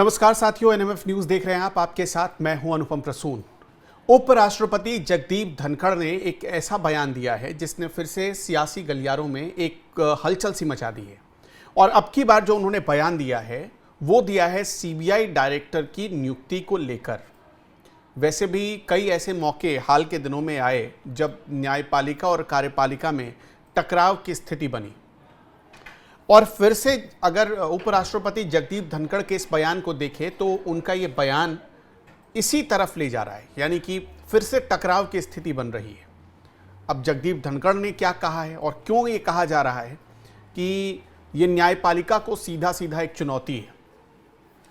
नमस्कार साथियों, NMF news देख रहे हैं आप। आपके साथ मैं हूं अनुपम प्रसून। उपराष्ट्रपति जगदीप धनखड़ ने एक ऐसा बयान दिया है जिसने फिर से सियासी गलियारों में एक हलचल सी मचा दी है। और अब की बार जो उन्होंने बयान दिया है वो दिया है सीबीआई डायरेक्टर की नियुक्ति को लेकर। वैसे भी कई ऐसे मौके हाल के दिनों में आए जब न्यायपालिका और कार्यपालिका में टकराव की स्थिति बनी, और फिर से अगर उपराष्ट्रपति जगदीप धनखड़ के इस बयान को देखें तो उनका ये बयान इसी तरफ ले जा रहा है, यानी कि फिर से टकराव की स्थिति बन रही है। अब जगदीप धनखड़ ने क्या कहा है और क्यों ये कहा जा रहा है कि ये न्यायपालिका को सीधा सीधा एक चुनौती है।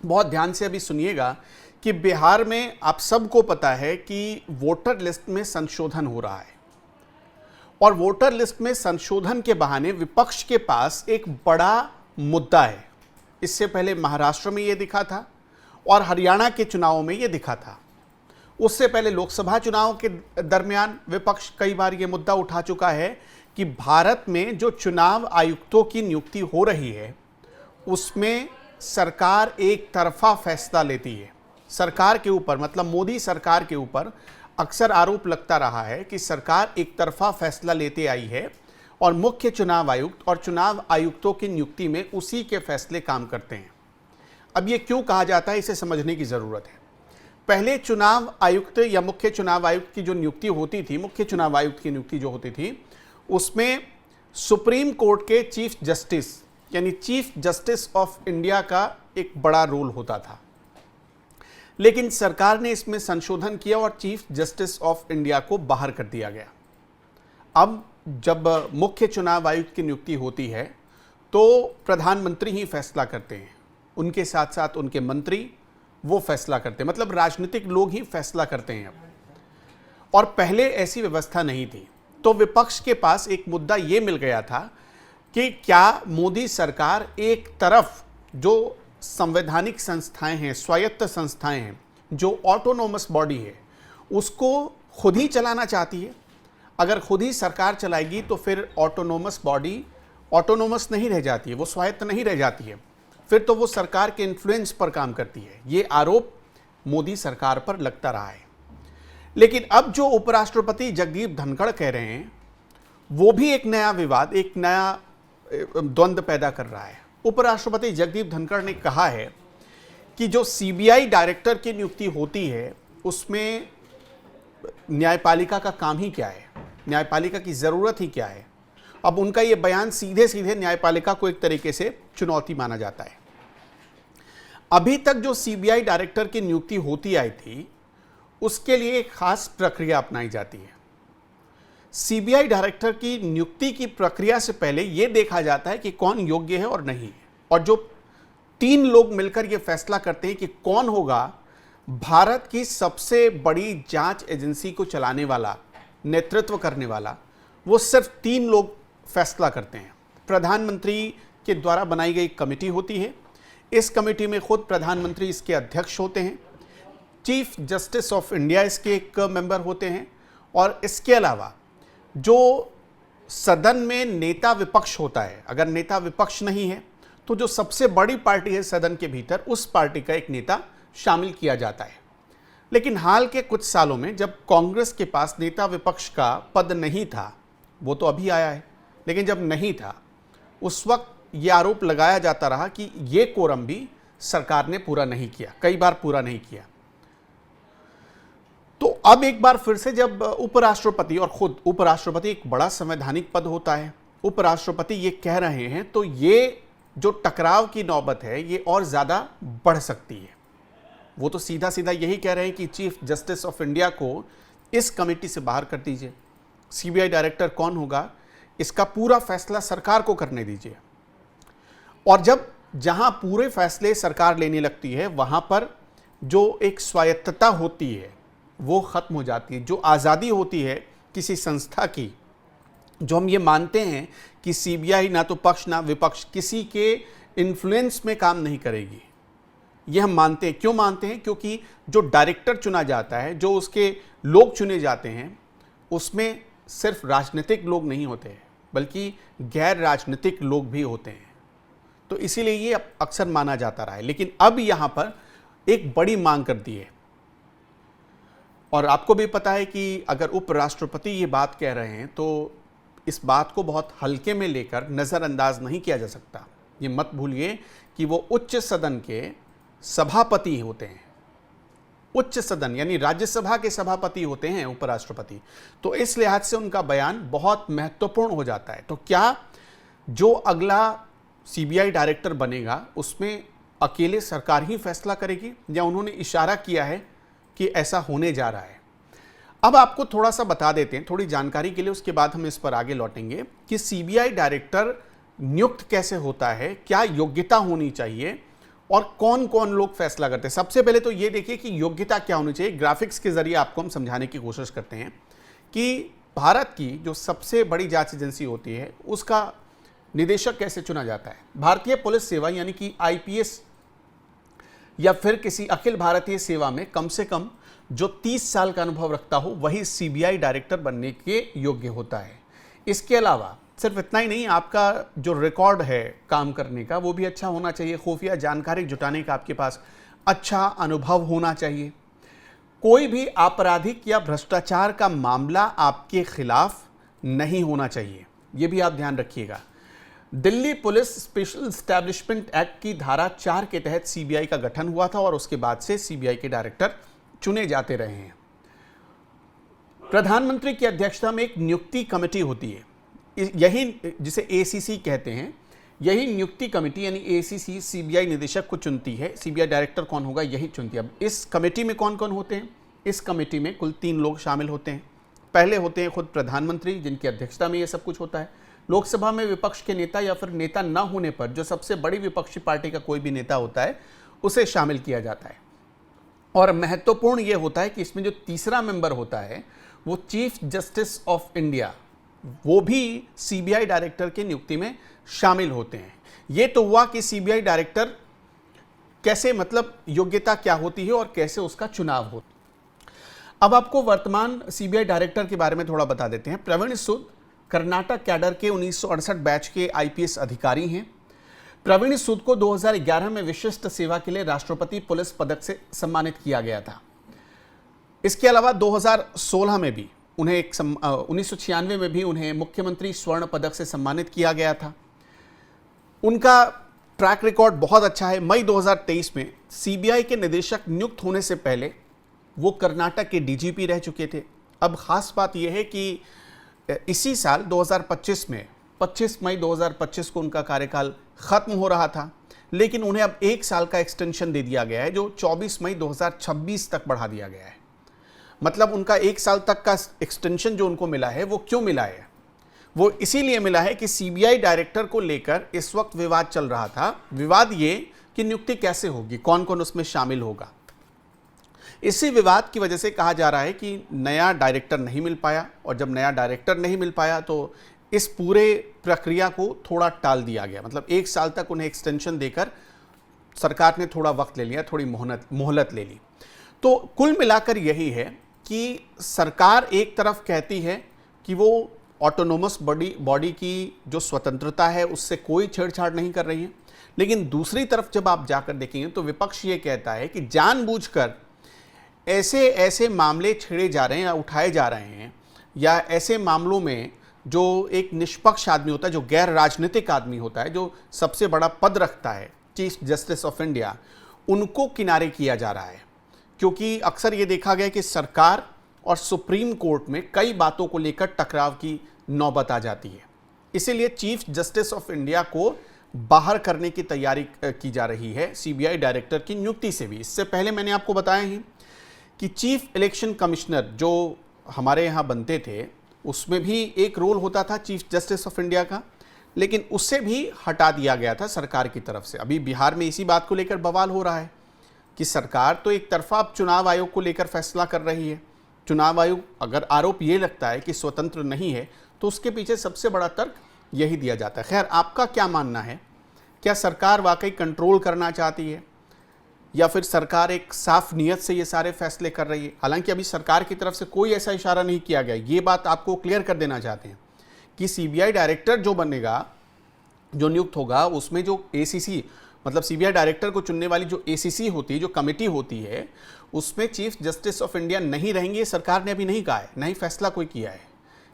बहुत ध्यान से अभी सुनिएगा कि बिहार में आप सबको पता है कि वोटर लिस्ट में संशोधन हो रहा है, और वोटर लिस्ट में संशोधन के बहाने विपक्ष के पास एक बड़ा मुद्दा है। इससे पहले महाराष्ट्र में यह दिखा था और हरियाणा के चुनावों में यह दिखा था। उससे पहले लोकसभा चुनाव के दरमियान विपक्ष कई बार यह मुद्दा उठा चुका है कि भारत में जो चुनाव आयुक्तों की नियुक्ति हो रही है उसमें सरकार एक तरफा फैसला लेती है। सरकार के ऊपर, मतलब मोदी सरकार के ऊपर अक्सर आरोप लगता रहा है कि सरकार एक तरफा फैसला लेते आई है और मुख्य चुनाव आयुक्त और चुनाव आयुक्तों की नियुक्ति में उसी के फैसले काम करते हैं। अब ये क्यों कहा जाता है, इसे समझने की ज़रूरत है। पहले चुनाव आयुक्त या मुख्य चुनाव आयुक्त की जो नियुक्ति होती थी, मुख्य चुनाव आयुक्त की नियुक्ति जो होती थी, उसमें सुप्रीम कोर्ट के चीफ जस्टिस यानी चीफ जस्टिस ऑफ इंडिया का एक बड़ा रोल होता था। लेकिन सरकार ने इसमें संशोधन किया और चीफ जस्टिस ऑफ इंडिया को बाहर कर दिया गया। अब जब मुख्य चुनाव आयुक्त की नियुक्ति होती है तो प्रधानमंत्री ही फैसला करते हैं, उनके साथ साथ उनके मंत्री वो फैसला करते हैं, मतलब राजनीतिक लोग ही फैसला करते हैं अब। और पहले ऐसी व्यवस्था नहीं थी, तो विपक्ष के पास एक मुद्दा ये मिल गया था कि क्या मोदी सरकार एक तरफ जो संवैधानिक संस्थाएं हैं, स्वायत्त संस्थाएं हैं, जो ऑटोनोमस बॉडी है, उसको खुद ही चलाना चाहती है। अगर खुद ही सरकार चलाएगी तो फिर ऑटोनोमस बॉडी ऑटोनोमस नहीं रह जाती है, वो स्वायत्त नहीं रह जाती है, फिर तो वो सरकार के इन्फ्लुएंस पर काम करती है। ये आरोप मोदी सरकार पर लगता रहा है। लेकिन अब जो उपराष्ट्रपति जगदीप धनखड़ कह रहे हैं वो भी एक नया विवाद, एक नया द्वंद्व पैदा कर रहा है। उपराष्ट्रपति जगदीप धनखड़ ने कहा है कि जो सीबीआई डायरेक्टर की नियुक्ति होती है उसमें न्यायपालिका का काम ही क्या है, न्यायपालिका की ज़रूरत ही क्या है। अब उनका ये बयान सीधे सीधे न्यायपालिका को एक तरीके से चुनौती माना जाता है। अभी तक जो सीबीआई डायरेक्टर की नियुक्ति होती आई थी उसके लिए एक खास प्रक्रिया अपनाई जाती है। सीबीआई डायरेक्टर की नियुक्ति की प्रक्रिया से पहले यह देखा जाता है कि कौन योग्य है और नहीं है, और जो 3 लोग मिलकर यह फैसला करते हैं कि कौन होगा भारत की सबसे बड़ी जांच एजेंसी को चलाने वाला, नेतृत्व करने वाला, वो सिर्फ 3 लोग फैसला करते हैं। प्रधानमंत्री के द्वारा बनाई गई कमेटी होती है। इस कमेटी में खुद प्रधानमंत्री इसके अध्यक्ष होते हैं, चीफ जस्टिस ऑफ इंडिया इसके एक मेंबर होते हैं, और इसके अलावा जो सदन में नेता विपक्ष होता है, अगर नेता विपक्ष नहीं है तो जो सबसे बड़ी पार्टी है सदन के भीतर, उस पार्टी का एक नेता शामिल किया जाता है। लेकिन हाल के कुछ सालों में जब कांग्रेस के पास नेता विपक्ष का पद नहीं था, वो तो अभी आया है, लेकिन जब नहीं था उस वक्त ये आरोप लगाया जाता रहा कि ये कोरम भी सरकार ने पूरा नहीं किया, कई बार पूरा नहीं किया। तो अब एक बार फिर से जब उपराष्ट्रपति, और खुद उपराष्ट्रपति एक बड़ा संवैधानिक पद होता है, उपराष्ट्रपति ये कह रहे हैं तो ये जो टकराव की नौबत है ये और ज़्यादा बढ़ सकती है। वो तो सीधा सीधा यही कह रहे हैं कि चीफ जस्टिस ऑफ इंडिया को इस कमेटी से बाहर कर दीजिए, सीबीआई डायरेक्टर कौन होगा इसका पूरा फैसला सरकार को करने दीजिए। और जब जहां पूरे फैसले सरकार लेने लगती है वहां पर जो एक स्वायत्तता होती है वो खत्म हो जाती है। जो आज़ादी होती है किसी संस्था की, जो हम ये मानते हैं कि सीबीआई ना तो पक्ष ना विपक्ष किसी के इन्फ्लुएंस में काम नहीं करेगी, ये हम मानते हैं। क्यों मानते हैं? क्योंकि जो डायरेक्टर चुना जाता है, जो उसके लोग चुने जाते हैं, उसमें सिर्फ राजनीतिक लोग नहीं होते हैं बल्कि गैर राजनीतिक लोग भी होते हैं। तो इसीलिए ये अक्सर माना जाता रहा है। लेकिन अब यहां पर एक बड़ी मांग कर दी है, और आपको भी पता है कि अगर उपराष्ट्रपति ये बात कह रहे हैं तो इस बात को बहुत हल्के में लेकर नज़रअंदाज नहीं किया जा सकता। ये मत भूलिए कि वो उच्च सदन के सभापति होते हैं, उच्च सदन यानी राज्यसभा के सभापति होते हैं उपराष्ट्रपति। तो इस लिहाज से उनका बयान बहुत महत्वपूर्ण हो जाता है। तो क्या जो अगला सीबीआई डायरेक्टर बनेगा उसमें अकेले सरकार ही फैसला करेगी, या उन्होंने इशारा किया है कि ऐसा होने जा रहा है? अब आपको थोड़ा सा बता देते हैं, थोड़ी जानकारी के लिए, उसके बाद हम इस पर आगे लौटेंगे कि सीबीआई डायरेक्टर नियुक्त कैसे होता है, क्या योग्यता होनी चाहिए और कौन कौन लोग फैसला करते हैं। सबसे पहले तो ये देखिए कि योग्यता क्या होनी चाहिए। ग्राफिक्स के जरिए आपको हम समझाने की कोशिश करते हैं कि भारत की जो सबसे बड़ी जांच एजेंसी होती है उसका निदेशक कैसे चुना जाता है। भारतीय पुलिस सेवा यानी कि आईपीएस या फिर किसी अखिल भारतीय सेवा में कम से कम जो 30 साल का अनुभव रखता हो वही सीबीआई डायरेक्टर बनने के योग्य होता है। इसके अलावा सिर्फ इतना ही नहीं, आपका जो रिकॉर्ड है काम करने का वो भी अच्छा होना चाहिए। खुफिया जानकारी जुटाने का आपके पास अच्छा अनुभव होना चाहिए। कोई भी आपराधिक या भ्रष्टाचार का मामला आपके खिलाफ नहीं होना चाहिए, ये भी आप ध्यान रखिएगा। Delhi police special establishment act की धारा 4 के तहत सीबीआई का गठन हुआ था और उसके बाद से सीबीआई के डायरेक्टर चुने जाते रहे हैं। प्रधानमंत्री की अध्यक्षता में एक नियुक्ति कमेटी होती है, यही जिसे एसीसी कहते हैं। यही नियुक्ति कमेटी यानी एसीसी सीबीआई निदेशक को चुनती है। सीबीआई डायरेक्टर कौन होगा यही चुनती है। अब इस कमेटी में कौन कौन होते हैं? इस कमेटी में कुल 3 लोग शामिल होते हैं। पहले होते हैं खुद प्रधानमंत्री, जिनकी अध्यक्षता में यह सब कुछ होता है। लोकसभा में विपक्ष के नेता या फिर नेता न होने पर जो सबसे बड़ी विपक्षी पार्टी का कोई भी नेता होता है उसे शामिल किया जाता है। और महत्वपूर्ण यह होता है कि इसमें जो तीसरा मेंबर होता है वो चीफ जस्टिस ऑफ इंडिया, वो भी सीबीआई डायरेक्टर की नियुक्ति में शामिल होते हैं। ये तो हुआ कि सीबीआई डायरेक्टर कैसे, मतलब योग्यता क्या होती है और कैसे उसका चुनाव होता है। अब आपको वर्तमान सीबीआई डायरेक्टर के बारे में थोड़ा बता देते हैं। प्रवीण सूद कर्नाटक कैडर के 1968 बैच के आईपीएस अधिकारी हैं। प्रवीण सूद को 2011 में विशिष्ट सेवा के लिए राष्ट्रपति पुलिस पदक से सम्मानित किया गया था। इसके अलावा 2016 में भी उन्हें 1996 में भी उन्हें मुख्यमंत्री स्वर्ण पदक से सम्मानित किया गया था। उनका ट्रैक रिकॉर्ड बहुत अच्छा है। मई 2023 में सीबीआई के निदेशक नियुक्त होने से पहले वो कर्नाटक के डीजीपी रह चुके थे। अब खास बात यह है कि इसी साल 2025 में 25 मई 2025 को उनका कार्यकाल खत्म हो रहा था, लेकिन उन्हें अब 1 साल का एक्सटेंशन दे दिया गया है, जो 24 मई 2026 तक बढ़ा दिया गया है। मतलब उनका 1 साल तक का एक्सटेंशन जो उनको मिला है वो क्यों मिला है? वो इसीलिए मिला है कि सीबीआई डायरेक्टर को लेकर इस वक्त विवाद चल रहा था। विवाद ये कि नियुक्ति कैसे होगी, कौन कौन उसमें शामिल होगा। इसी विवाद की वजह से कहा जा रहा है कि नया डायरेक्टर नहीं मिल पाया, और जब नया डायरेक्टर नहीं मिल पाया तो इस पूरे प्रक्रिया को थोड़ा टाल दिया गया। मतलब 1 साल तक उन्हें एक्सटेंशन देकर सरकार ने थोड़ा वक्त ले लिया, थोड़ी मोहलत ले ली। तो कुल मिलाकर यही है कि सरकार एक तरफ कहती है कि वो ऑटोनोमस बॉडी की जो स्वतंत्रता है उससे कोई छेड़छाड़ नहीं कर रही है, लेकिन दूसरी तरफ जब आप जाकर देखेंगे तो विपक्ष ये कहता है कि जानबूझकर ऐसे ऐसे मामले छेड़े जा रहे हैं या उठाए जा रहे हैं, या ऐसे मामलों में जो एक निष्पक्ष आदमी होता है, जो गैर राजनीतिक आदमी होता है, जो सबसे बड़ा पद रखता है चीफ जस्टिस ऑफ इंडिया, उनको किनारे किया जा रहा है। क्योंकि अक्सर ये देखा गया कि सरकार और सुप्रीम कोर्ट में कई बातों को लेकर टकराव की नौबत आ जाती है। इसीलिए चीफ जस्टिस ऑफ इंडिया को बाहर करने की तैयारी की जा रही है सीबीआई डायरेक्टर की नियुक्ति से भी। इससे पहले मैंने आपको बताया ही कि चीफ इलेक्शन कमिश्नर जो हमारे यहाँ बनते थे उसमें भी एक रोल होता था चीफ जस्टिस ऑफ इंडिया का, लेकिन उससे भी हटा दिया गया था सरकार की तरफ से। अभी बिहार में इसी बात को लेकर बवाल हो रहा है कि सरकार तो एक तरफा अब चुनाव आयोग को लेकर फैसला कर रही है। चुनाव आयोग, अगर आरोप ये लगता है कि स्वतंत्र नहीं है, तो उसके पीछे सबसे बड़ा तर्क यही दिया जाता है। खैर, आपका क्या मानना है? क्या सरकार वाकई कंट्रोल करना चाहती है, या फिर सरकार एक साफ नीयत से ये सारे फैसले कर रही है? हालांकि अभी सरकार की तरफ से कोई ऐसा इशारा नहीं किया गया। ये बात आपको क्लियर कर देना चाहते हैं कि सीबीआई डायरेक्टर जो बनेगा जो नियुक्त होगा उसमें जो एसीसी मतलब सीबीआई डायरेक्टर को चुनने वाली जो एसीसी होती है, जो कमेटी होती है, उसमें चीफ जस्टिस ऑफ इंडिया नहीं रहेंगे। सरकार ने अभी नहीं कहा है, नहीं फैसला कोई किया है,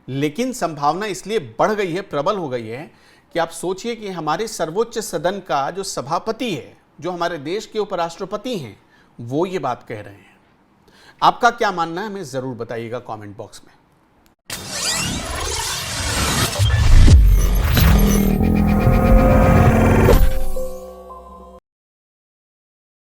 लेकिन संभावना इसलिए बढ़ गई है, प्रबल हो गई है कि आप सोचिए कि हमारे सर्वोच्च सदन का जो सभापति है, जो हमारे देश के उपराष्ट्रपति हैं, वो ये बात कह रहे हैं। आपका क्या मानना है हमें जरूर बताइएगा कमेंट बॉक्स में।